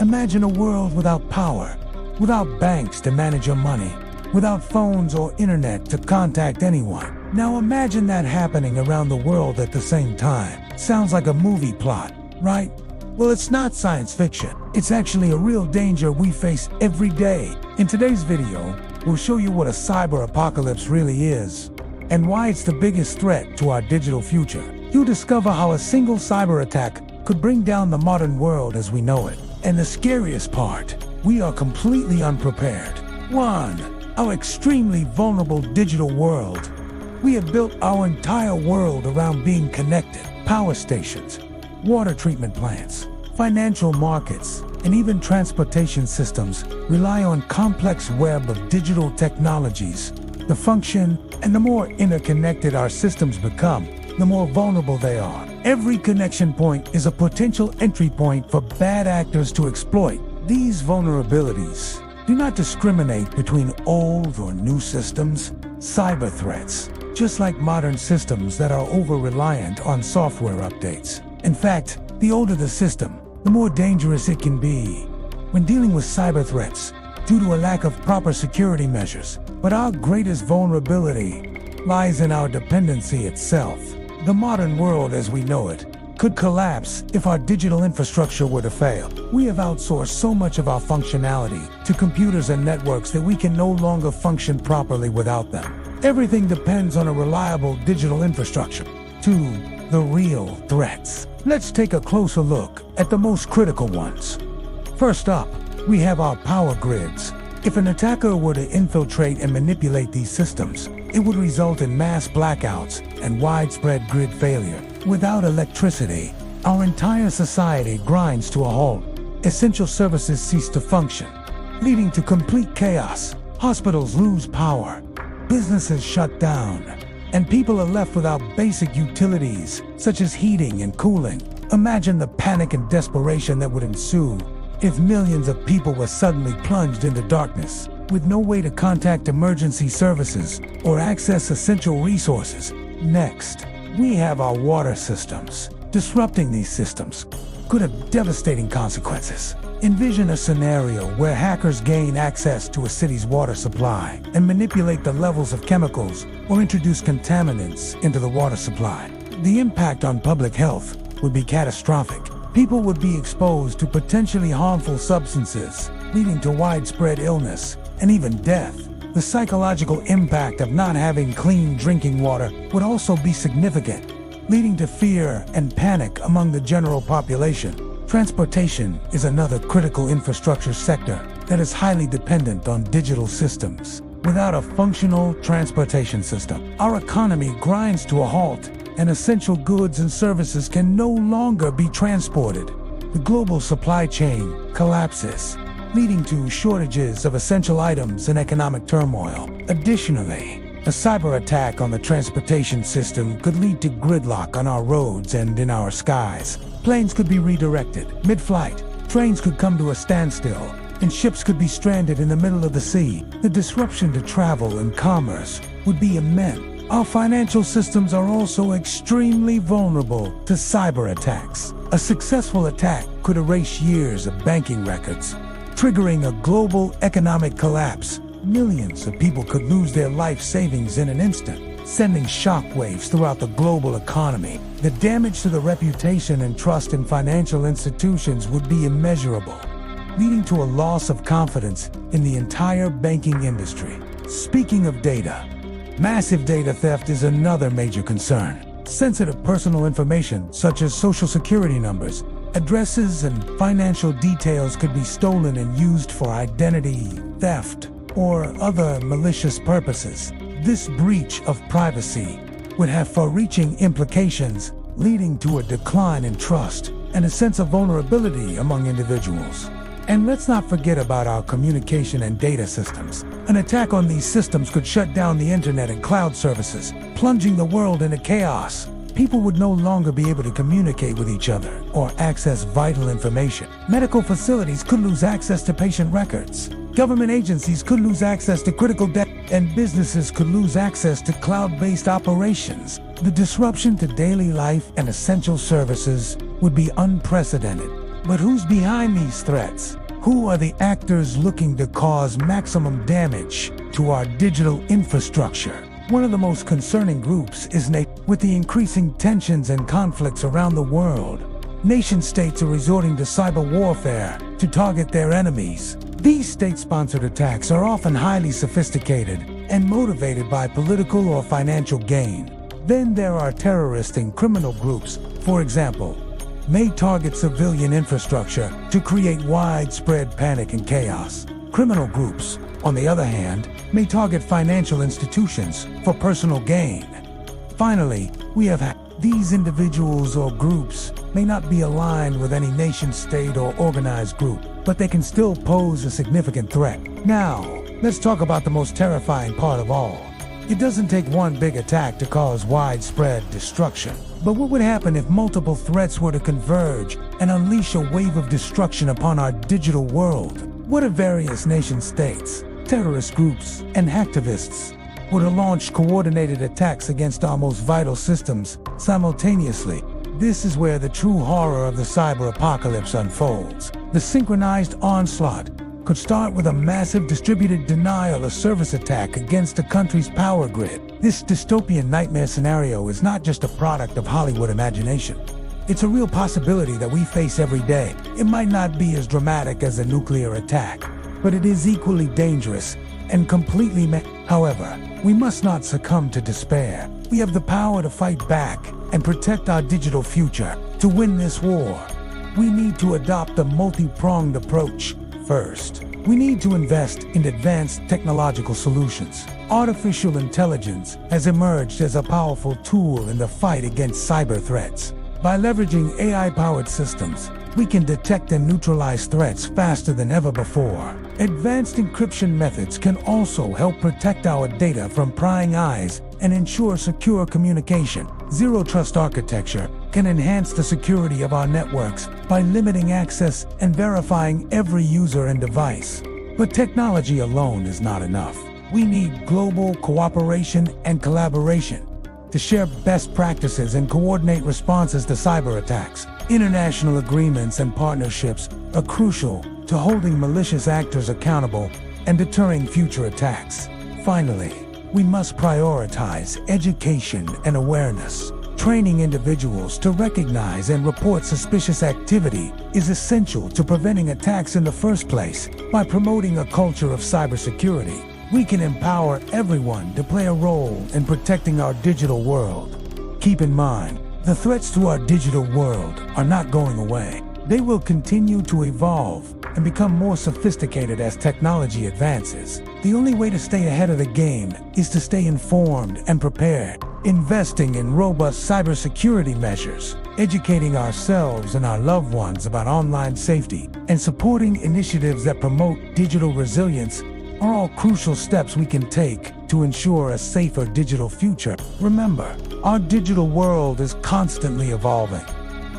Imagine a world without power, without banks to manage your money, without phones or internet to contact anyone. Now imagine that happening around the world at the same time. Sounds like a movie plot, right? Well, it's not science fiction. It's actually a real danger we face every day. In today's video, we'll show you what a cyber apocalypse really is and why it's the biggest threat to our digital future. You'll discover how a single cyber attack could bring down the modern world as we know it. And the scariest part, we are completely unprepared. 1. Our extremely vulnerable digital world. We have built our entire world around being connected. Power stations, water treatment plants, financial markets, and even transportation systems rely on complex web of digital technologies. The function and the more interconnected our systems become, the more vulnerable they are. Every connection point is a potential entry point for bad actors to exploit. These vulnerabilities do not discriminate between old or new systems. Cyber threats, just like modern systems that are over-reliant on software updates. In fact, the older the system, the more dangerous it can be. When dealing with cyber threats, due to a lack of proper security measures, but our greatest vulnerability lies in our dependency itself. The modern world as we know it could collapse if our digital infrastructure were to fail. We have outsourced so much of our functionality to computers and networks that we can no longer function properly without them. Everything depends on a reliable digital infrastructure. 2. The real threats. Let's take a closer look at the most critical ones. First up, we have our power grids. If an attacker were to infiltrate and manipulate these systems, it would result in mass blackouts and widespread grid failure. Without electricity, our entire society grinds to a halt. Essential services cease to function, leading to complete chaos. Hospitals lose power, businesses shut down, and people are left without basic utilities, such as heating and cooling. Imagine the panic and desperation that would ensue if millions of people were suddenly plunged into darkness, with no way to contact emergency services or access essential resources. Next, we have our water systems. Disrupting these systems could have devastating consequences. Envision a scenario where hackers gain access to a city's water supply and manipulate the levels of chemicals or introduce contaminants into the water supply. The impact on public health would be catastrophic. People would be exposed to potentially harmful substances, leading to widespread illness and even death. The psychological impact of not having clean drinking water would also be significant, leading to fear and panic among the general population. Transportation is another critical infrastructure sector that is highly dependent on digital systems. Without a functional transportation system, our economy grinds to a halt, and essential goods and services can no longer be transported. The global supply chain collapses, leading to shortages of essential items and economic turmoil. Additionally, a cyber attack on the transportation system could lead to gridlock on our roads and in our skies. Planes could be redirected mid-flight, trains could come to a standstill, and ships could be stranded in the middle of the sea. The disruption to travel and commerce would be immense. Our financial systems are also extremely vulnerable to cyber attacks. A successful attack could erase years of banking records, triggering a global economic collapse. Millions of people could lose their life savings in an instant, sending shockwaves throughout the global economy. The damage to the reputation and trust in financial institutions would be immeasurable, leading to a loss of confidence in the entire banking industry. Speaking of data, massive data theft is another major concern. Sensitive personal information such as social security numbers, addresses, and financial details could be stolen and used for identity theft or other malicious purposes. This breach of privacy would have far-reaching implications, leading to a decline in trust and a sense of vulnerability among individuals. And let's not forget about our communication and data systems. An attack on these systems could shut down the internet and cloud services, plunging the world into chaos. People would no longer be able to communicate with each other or access vital information. Medical facilities could lose access to patient records. Government agencies could lose access to critical data, and businesses could lose access to cloud-based operations. The disruption to daily life and essential services would be unprecedented. But who's behind these threats? Who are the actors looking to cause maximum damage to our digital infrastructure? One of the most concerning groups is with the increasing tensions and conflicts around the world. Nation-states are resorting to cyber warfare to target their enemies. These state-sponsored attacks are often highly sophisticated and motivated by political or financial gain. Then there are terrorist and criminal groups, for example, may target civilian infrastructure to create widespread panic and chaos. Criminal groups, on the other hand, may target financial institutions for personal gain. Finally, we have these individuals or groups may not be aligned with any nation state or organized group, but they can still pose a significant threat. Now, let's talk about the most terrifying part of all. It doesn't take one big attack to cause widespread destruction. But what would happen if multiple threats were to converge and unleash a wave of destruction upon our digital world? What if various nation-states, terrorist groups, and hacktivists were to launch coordinated attacks against our most vital systems simultaneously? This is where the true horror of the cyber apocalypse unfolds. The synchronized onslaught could start with a massive distributed denial of service attack against a country's power grid. This dystopian nightmare scenario is not just a product of Hollywood imagination. It's a real possibility that we face every day. It might not be as dramatic as a nuclear attack, but it is equally dangerous and completely However, we must not succumb to despair. We have the power to fight back and protect our digital future. To win this war, we need to adopt a multi-pronged approach. First, we need to invest in advanced technological solutions. Artificial intelligence has emerged as a powerful tool in the fight against cyber threats. By leveraging AI-powered systems, we can detect and neutralize threats faster than ever before. Advanced encryption methods can also help protect our data from prying eyes and ensure secure communication. Zero-trust architecture can enhance the security of our networks by limiting access and verifying every user and device. But technology alone is not enough. We need global cooperation and collaboration to share best practices and coordinate responses to cyber attacks. International agreements and partnerships are crucial to holding malicious actors accountable and deterring future attacks. Finally, we must prioritize education and awareness. Training individuals to recognize and report suspicious activity is essential to preventing attacks in the first place. By promoting a culture of cybersecurity, we can empower everyone to play a role in protecting our digital world. Keep in mind, the threats to our digital world are not going away. They will continue to evolve and become more sophisticated as technology advances. The only way to stay ahead of the game is to stay informed and prepared. Investing in robust cybersecurity measures, educating ourselves and our loved ones about online safety, and supporting initiatives that promote digital resilience are all crucial steps we can take to ensure a safer digital future. Remember, our digital world is constantly evolving,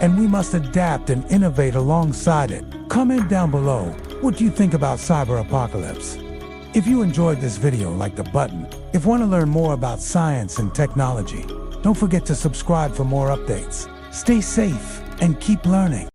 and we must adapt and innovate alongside it. Comment down below, what do you think about cyber apocalypse? If you enjoyed this video, like the button. If you want to learn more about science and technology, don't forget to subscribe for more updates. Stay safe and keep learning.